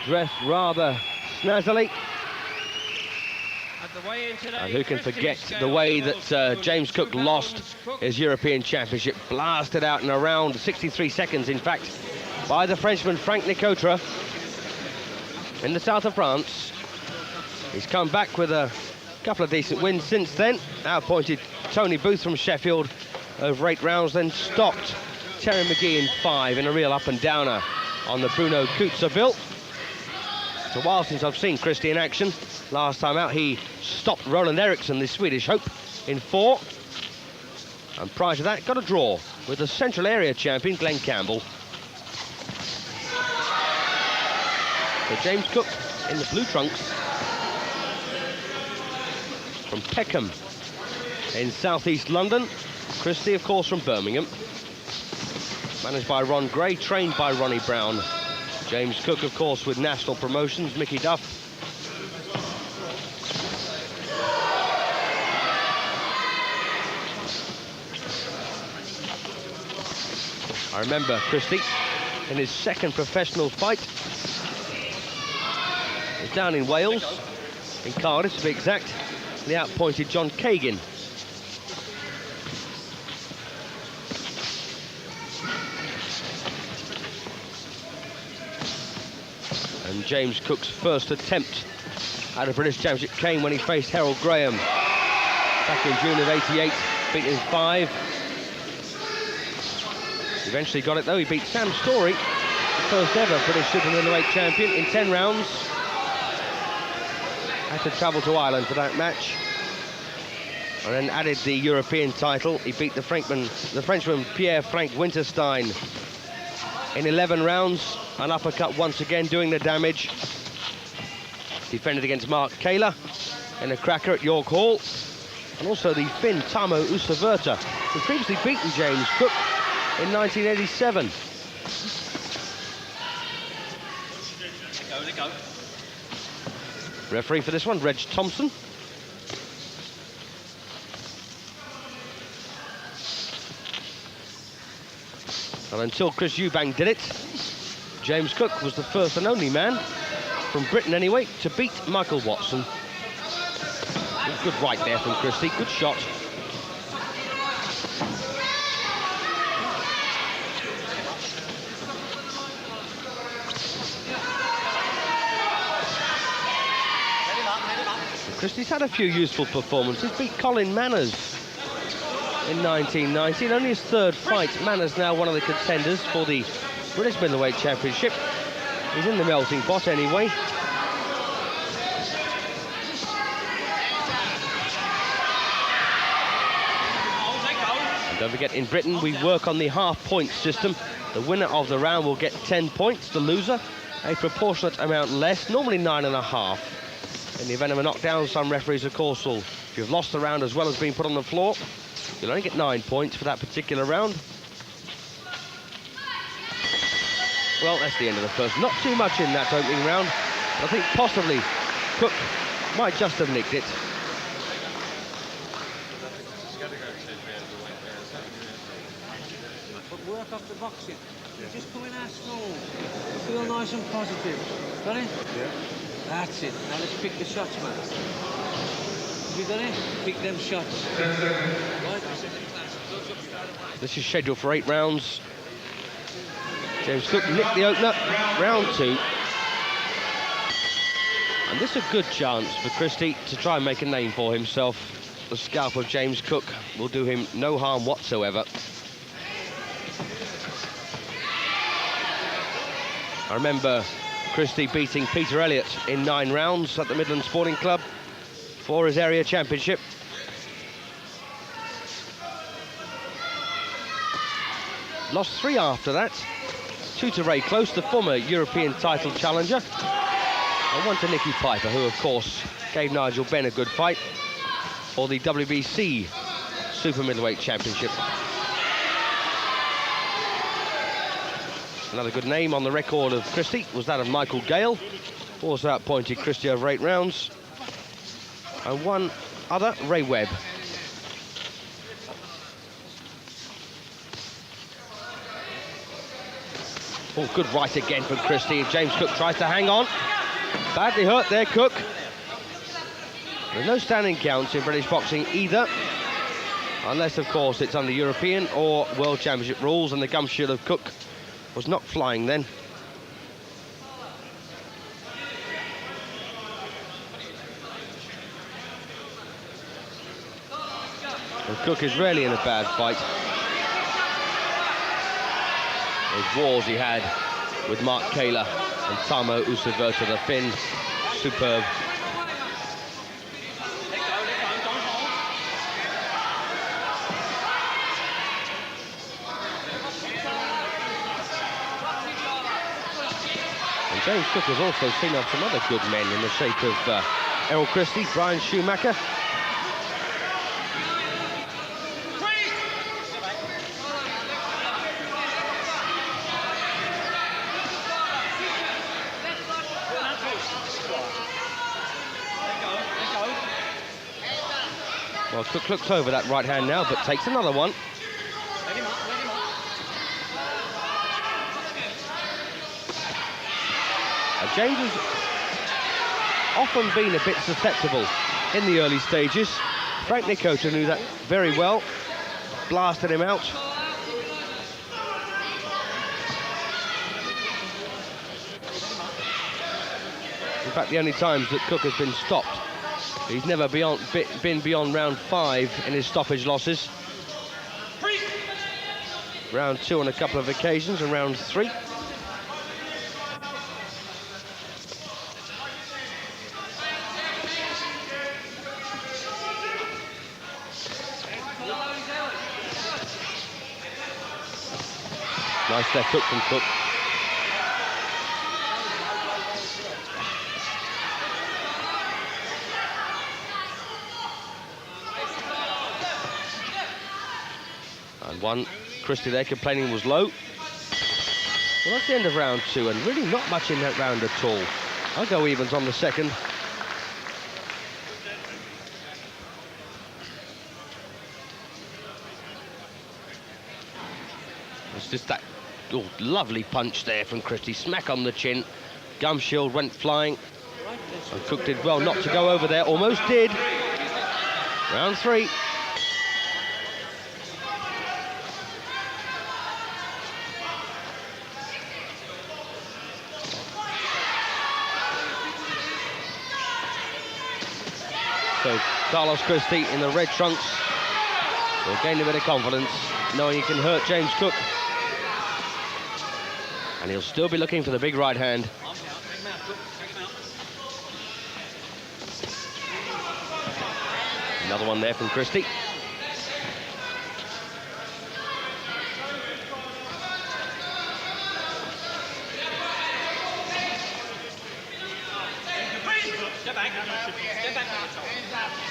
dressed rather snazzily. And who can forget the way that James Cook lost his European Championship, blasted out in around 63 seconds, in fact, by the Frenchman Frank Nicotra in the south of France. He's come back with a couple of decent wins since then. Outpointed Tony Booth from Sheffield over 8 rounds, then stopped Terry McGee in 5 in a real up-and-downer on the Bruno Kutzerville. It's a while since I've seen Christie in action. Last time out, he stopped Roland Eriksson, the Swedish hope, in 4. And prior to that, got a draw with the Central Area champion, Glenn Campbell. So James Cook in the blue trunks from Peckham in southeast London. Christie, of course, from Birmingham. Managed by Ron Gray, trained by Ronnie Brown. James Cook, of course, with national promotions, Mickey Duff. I remember Christie in his second professional fight. It was down in Wales, in Cardiff to be exact. He outpointed John Kagan. And James Cook's first attempt at a British Championship came when he faced Harold Graham back in June of '88, beaten in 5. Eventually got it though. He beat Sam Story, the first ever British super middleweight champion, in 10 rounds. Had to travel to Ireland for that match. And then added the European title. He beat the Frenchman Pierre-Frank Winterstein in 11 rounds. An uppercut once again doing the damage. Defended against Mark Kaler in a cracker at York Hall. And also the Finn Tamo Usaverta, who previously beaten James Cook in 1987. Let go. Referee for this one, Reg Thompson. And until Chris Eubank did it, James Cook was the first and only man, from Britain anyway, to beat Michael Watson. Good right there from Christie, good shot. Christie's had a few useful performances. Beat Colin Manners in 1990, and only his 3rd fight. Manners now one of the contenders for the British Middleweight Championship. He's in the melting pot anyway. And don't forget, in Britain we work on the half-point system. The winner of the round will get 10 points, the loser a proportionate amount less, normally 9.5. In the event of a knockdown, some referees, of course, will, if you've lost the round as well as being put on the floor, you'll only get 9 points for that particular round. Well, that's the end of the first. Not too much in that opening round. I think possibly Cook might just have nicked it. But work off the boxing. You just come in our small. Feel nice and positive. Got it? Yeah. That's it. Now let's pick the shots, man. Have you got it? Pick them shots. Right. This is scheduled for 8 rounds. James Cook nicked the opener, round 2. And this is a good chance for Christie to try and make a name for himself. The scalp of James Cook will do him no harm whatsoever. I remember Christie beating Peter Elliott in 9 rounds at the Midland Sporting Club for his area championship. Lost 3 after that. 2 to Ray Close, the former European title challenger, and 1 to Nicky Piper, who of course gave Nigel Benn a good fight for the WBC Super Middleweight Championship. Another good name on the record of Christie was that of Michael Gale, also outpointed Christie over 8 rounds, and 1 other, Ray Webb. Oh, good right again from Christie. James Cook tries to hang on. Badly hurt there, Cook. There's no standing counts in British boxing either. Unless, of course, it's under European or World Championship rules, and the gum shield of Cook was not flying then. And Cook is rarely in a bad fight. Those wars he had with Mark Kaler and Tamo Usaverta, the Finn, superb. And James Cook has also seen off some other good men in the shape of Errol Christie, Brian Schumacher. Well, Cook looks over that right hand now, but takes another one. James has often been a bit susceptible in the early stages. Frank Nicota knew that very well, blasted him out. In fact, the only times that Cook has been stopped, he's never been beyond round 5 in his stoppage losses. Round 2 on a couple of occasions, and round 3. Nice left hook from Cook. And one, Christie there complaining was low. Well, that's the end of round 2, and really not much in that round at all. I'll go evens on the second. It's just that lovely punch there from Christie, smack on the chin. Gum shield went flying. And Cook did well not to go over there, almost did. Round 3. So Carlos Christie in the red trunks will gain a bit of confidence, knowing he can hurt James Cook. And he'll still be looking for the big right hand. Another one there from Christie.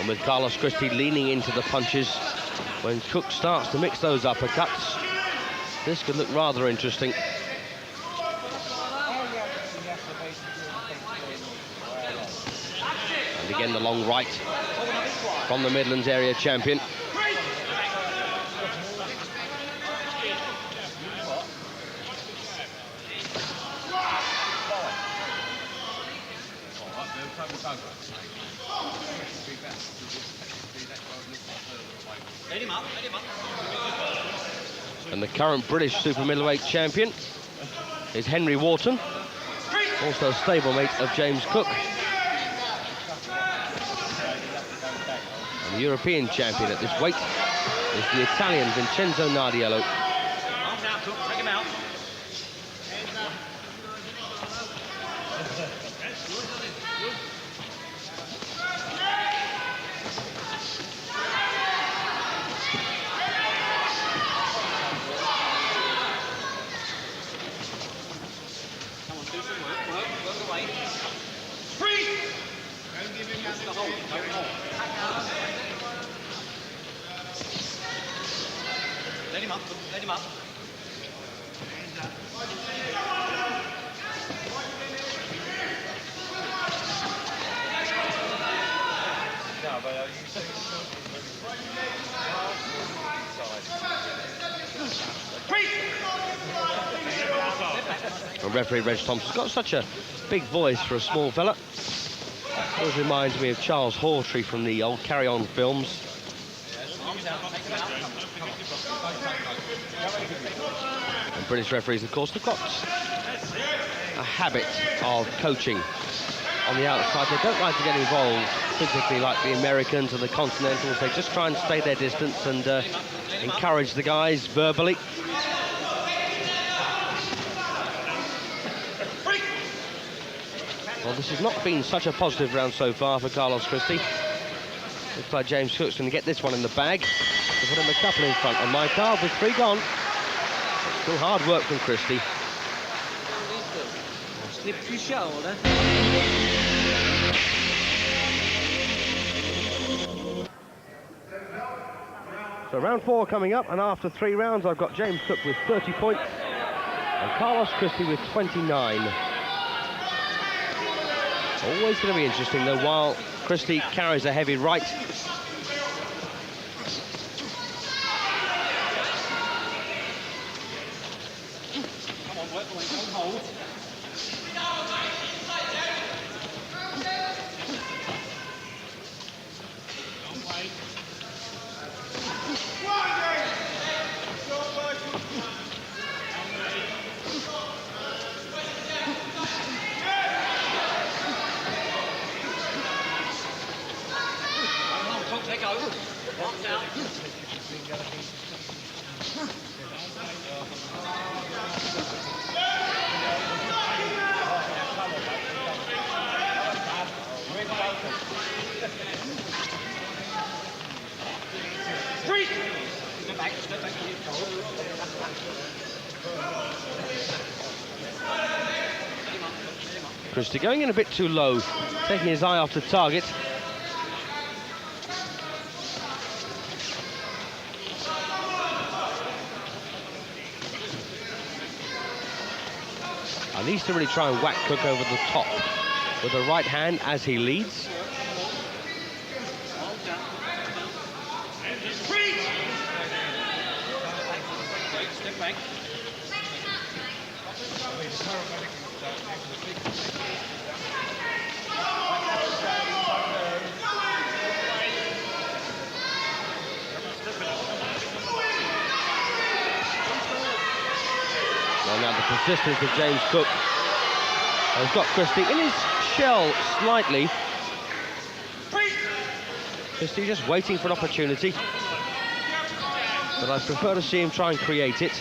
And with Carlos Christie leaning into the punches, when Cook starts to mix those uppercuts, this could look rather interesting. And again the long right from the Midlands area champion. And the current British super middleweight champion is Henry Wharton, also a stablemate of James Cook. And the European champion at this weight is the Italian Vincenzo Nardiello. Take him out. Let him up. And referee Reg Thompson's got such a big voice for a small fella. Always reminds me of Charles Hawtrey from the old Carry On films. And British referees, of course, have got a habit of coaching on the outside. They don't like to get involved physically like the Americans and the Continentals. They just try and stay their distance and encourage the guys verbally. Well, this has not been such a positive round so far for Carlos Christie. Looks like James Cook's going to get this one in the bag. To put him a couple in front. And my card with 3 gone. Still hard work from Christie. Slippery shoulder. So round 4 coming up, and after 3 rounds, I've got James Cook with 30 points and Carlos Christie with 29. Always going to be interesting, though, while Christie carries a heavy right. Come on, work the way, don't hold. Take over. Arms out. Street. Step back, step back. Christie going in a bit too low, taking his eye off the target. And needs to really try and whack Cook over the top with the right hand as he leads. Step back. Well, now the persistence of James Cook has got Christie in his shell slightly. Christie just waiting for an opportunity. But I prefer to see him try and create it.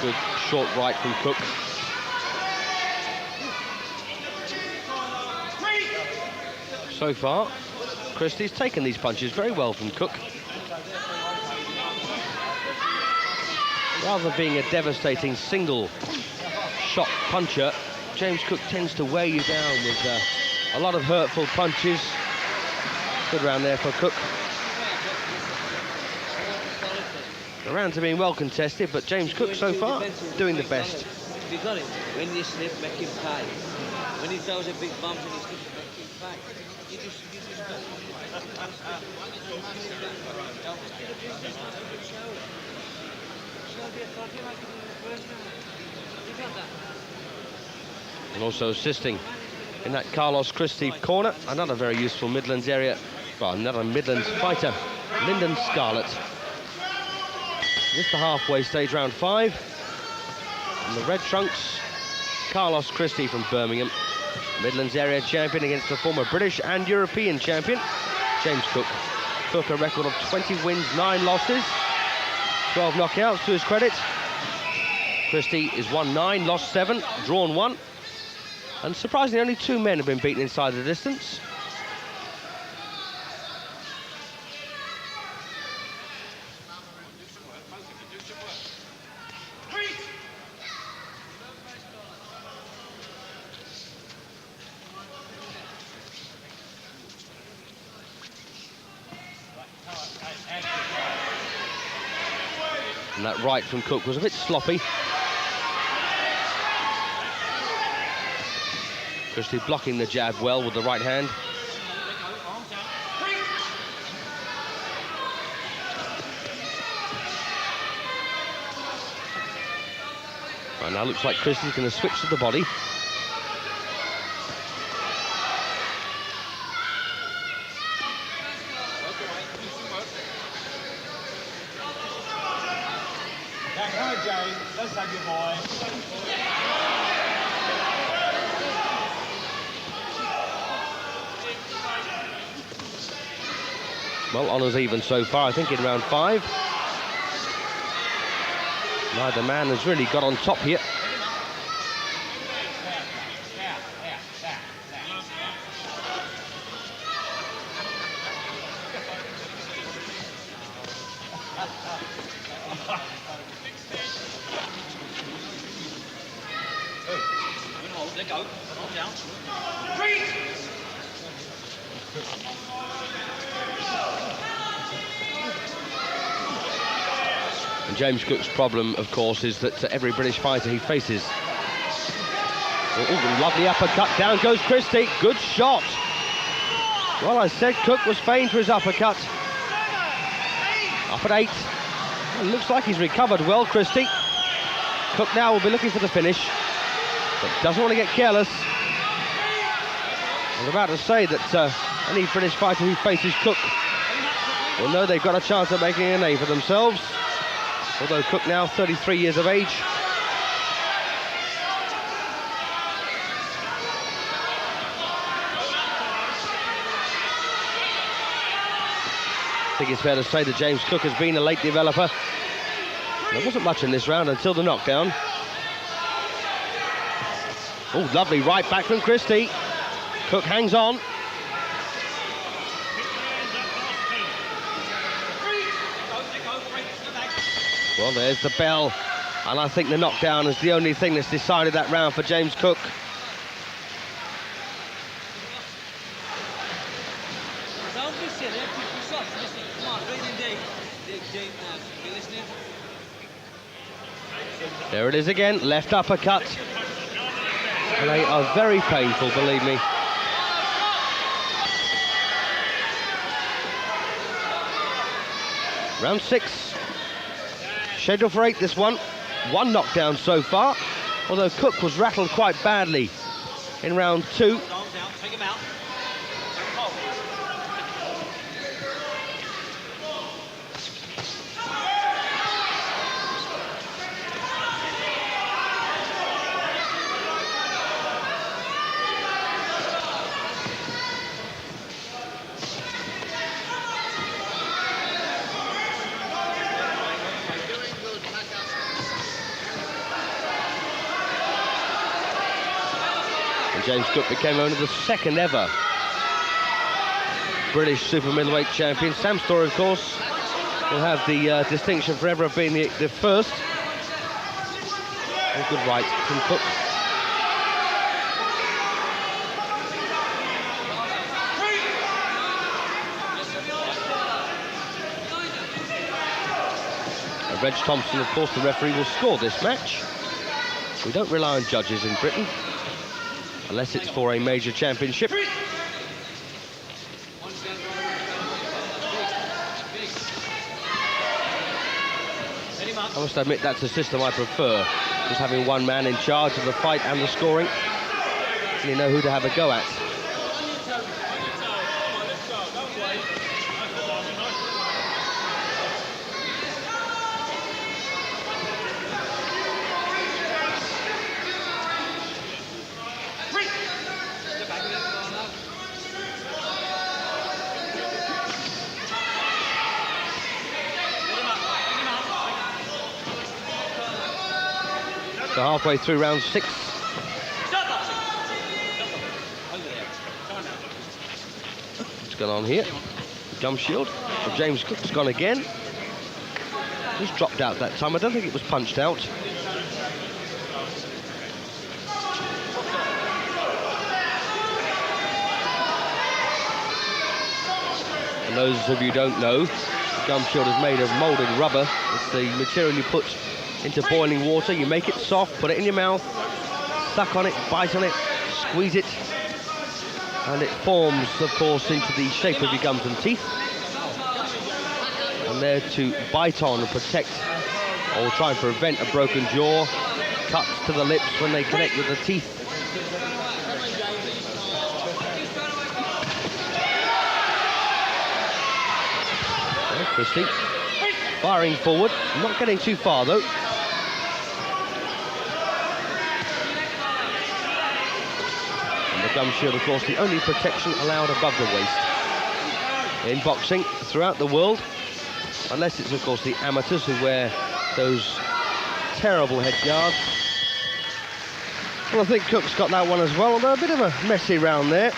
Good short right from Cook. So far, Christie's taken these punches very well from Cook. Rather than being a devastating single shot puncher, James Cook tends to wear you down with a lot of hurtful punches. Good round there for Cook. The rounds have been well contested, but James Cook so far doing the best. You got it. When you slip, make him pay. When he throws a big bump and he slips, make him pay. You just And also assisting in that Carlos Christie corner, another very useful Midlands area, well, another Midlands fighter, Lyndon Scarlett. This is the halfway stage, round 5. And the red trunks, Carlos Christie from Birmingham, Midlands area champion against the former British and European champion, James Cook. Cook a record of 20 wins, 9 losses, 12 knockouts to his credit. Christie is 1-9, lost 7, drawn 1. And surprisingly, only 2 men have been beaten inside the distance. And that right from Cook was a bit sloppy. Christie blocking the jab well with the right hand. Right, now looks like Christie's going to switch to the body. Let's have your boy. Well, honours even so far, I think, in round 5. Neither man has really got on top here. Let go. Hold down. And James Cook's problem, of course, is that every British fighter he faces... Oh, lovely uppercut. Down goes Christie. Good shot. Well, I said Cook was famed for his uppercut. Up at 8. It looks like he's recovered well, Christie. Cook now will be looking for the finish, but doesn't want to get careless. I was about to say that any British fighter who faces Cook will know they've got a chance of making a name for themselves. Although Cook now 33 years of age. I think it's fair to say that James Cook has been a late developer. There wasn't much in this round until the knockdown. Oh, lovely right back from Christie. Cook hangs on. Well, there's the bell. And I think the knockdown is the only thing that's decided that round for James Cook. Don't be silly, pick your shots. Listen, come on, breathe in deep now. You listening? There it is again, left uppercut. And they are very painful, believe me. Round 6. Scheduled for 8, this one. 1 knockdown so far, although Cook was rattled quite badly in round 2. Take him out. James Cook became only the 2nd ever British super middleweight champion. Sam Storey, of course, will have the distinction forever of being the first. A good right from Cook. And Reg Thompson, of course, the referee, will score this match. We don't rely on judges in Britain, unless it's for a major championship. I must admit that's a system I prefer, just having one man in charge of the fight and the scoring. You know who to have a go at. So halfway through round 6. What's going on here? Gum shield. Well, James Cook's gone again. Just dropped out that time. I don't think it was punched out. And those of you who don't know, Gum shield is made of moulded rubber. It's the material you put into boiling water. You make it soft, put it in your mouth, suck on it, bite on it, squeeze it, and it forms, of course, into the shape of your gums and teeth. And there to bite on and protect or try and prevent a broken jaw, cuts to the lips when they connect with the teeth. Christie firing forward, not getting too far though. And the gum shield, of course, the only protection allowed above the waist in boxing throughout the world, unless it's, of course, the amateurs who wear those terrible head guards. Well, I think Cook's got that one as well, although a bit of a messy round there.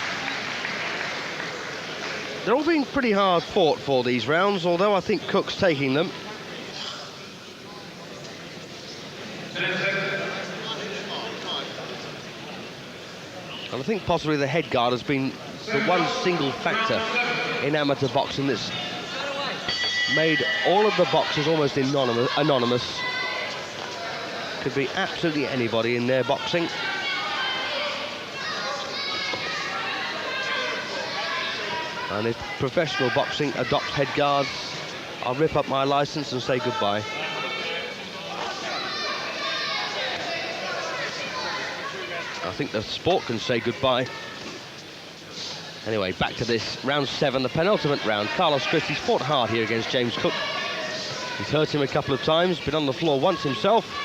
They're all being pretty hard fought for these rounds, although I think Cook's taking them. And I think possibly the head guard has been the one single factor in amateur boxing that's made all of the boxers almost anonymous. Could be absolutely anybody in their boxing. And if professional boxing adopts head guards, I'll rip up my license and say goodbye. I think the sport can say goodbye. Anyway, back to this round 7, the penultimate round. Carlos Christie's fought hard here against James Cook. He's hurt him a couple of times, been on the floor once himself.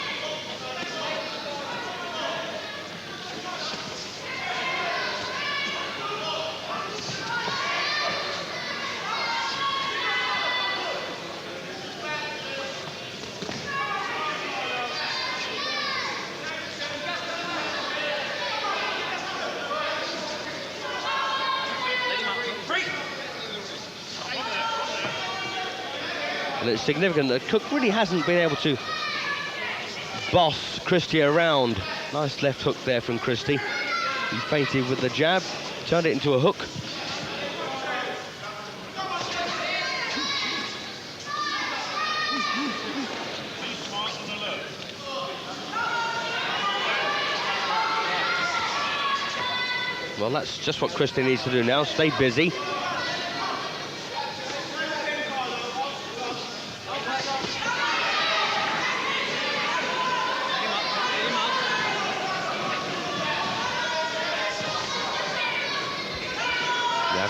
And it's significant that Cook really hasn't been able to boss Christie around. Nice left hook there from Christie. He feinted with the jab, turned it into a hook. Well, that's just what Christie needs to do now, stay busy.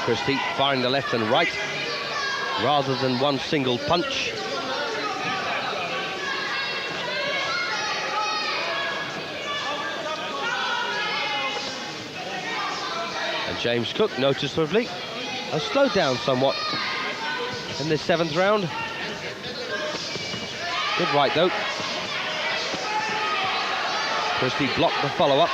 Christie firing the left and right rather than one single punch. And James Cook noticeably has slowed down somewhat in this 7th round. Good right though. Christie blocked the follow-up.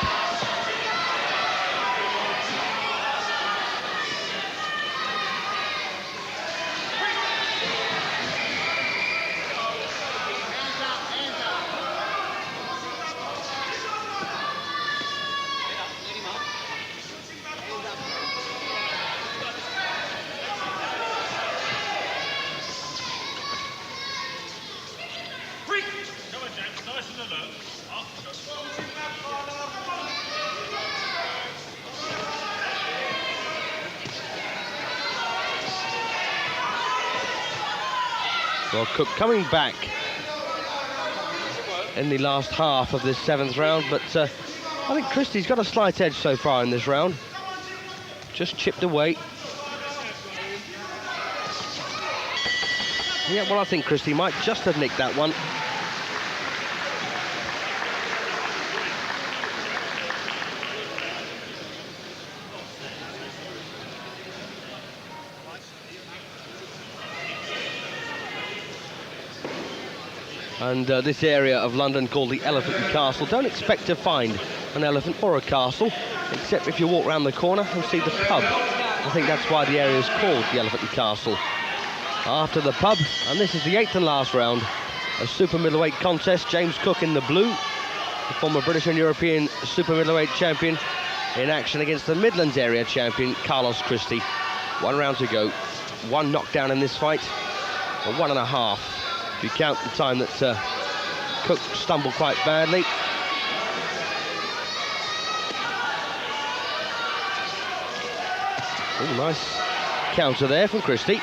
Well, Cook coming back in the last half of this 7th round, but I think Christie's got a slight edge so far in this round. Just chipped away. Yeah, well, I think Christie might just have nicked that one. And this area of London called the Elephant and Castle, don't expect to find an elephant or a castle, except if you walk around the corner and see the pub. I think that's why the area is called the Elephant and Castle. After the pub, and this is the 8th and last round, a super middleweight contest. James Cook in the blue, the former British and European super middleweight champion, in action against the Midlands area champion, Carlos Christie. 1 round to go, 1 knockdown in this fight. or 1.5, if you count the time that Cook stumbled quite badly. Oh, nice counter there from Christie.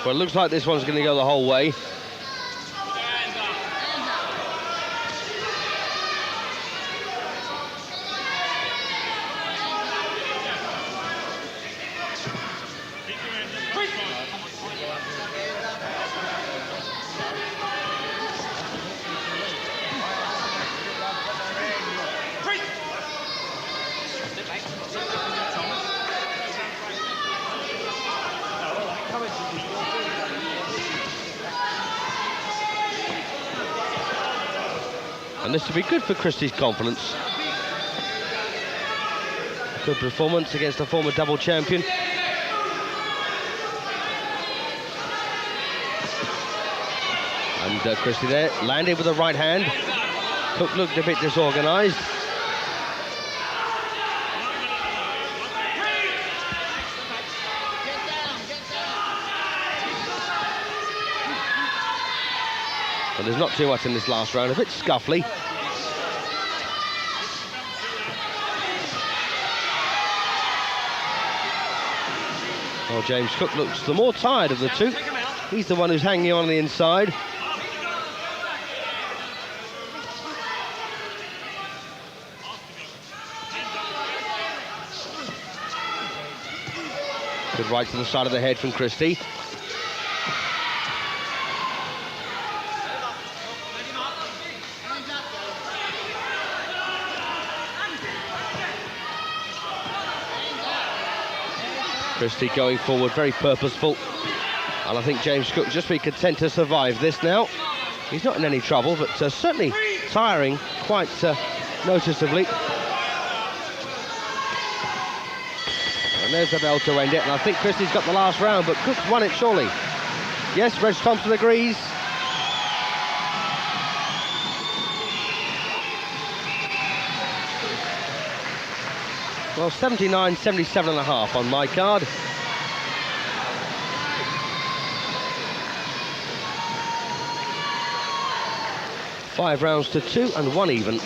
Well, it looks like this one's going to go the whole way. And this will be good for Christie's confidence. Good performance against a former double champion. And Christie there, landed with the right hand. Cook looked a bit disorganised. But there's not too much in this last round, a bit scuffly. Well, James Cook looks the more tired of the two. He's the one who's hanging on the inside. Good right to the side of the head from Christie. Christie going forward, very purposeful. And I think James Cook just be content to survive this now. He's not in any trouble, but certainly tiring quite noticeably. And there's the bell to end it. And I think Christie's got the last round, but Cook's won it surely. Yes, Reg Thompson agrees. Well, 79-77.5 on my card. Five rounds to 2 and 1 even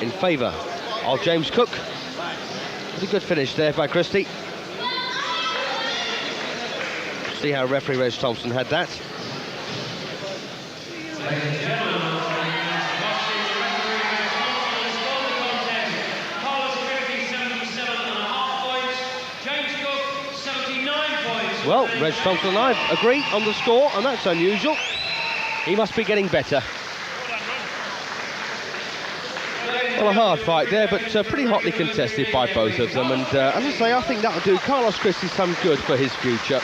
in favour of James Cook. It's a good finish there by Christie. See how referee Reg Thompson had that. Well, Reg Thompson and I agree on the score, and that's unusual. He must be getting better. Well, a hard fight there, but pretty hotly contested by both of them. And as I say, I think that'll do Carlos Christie some good for his future.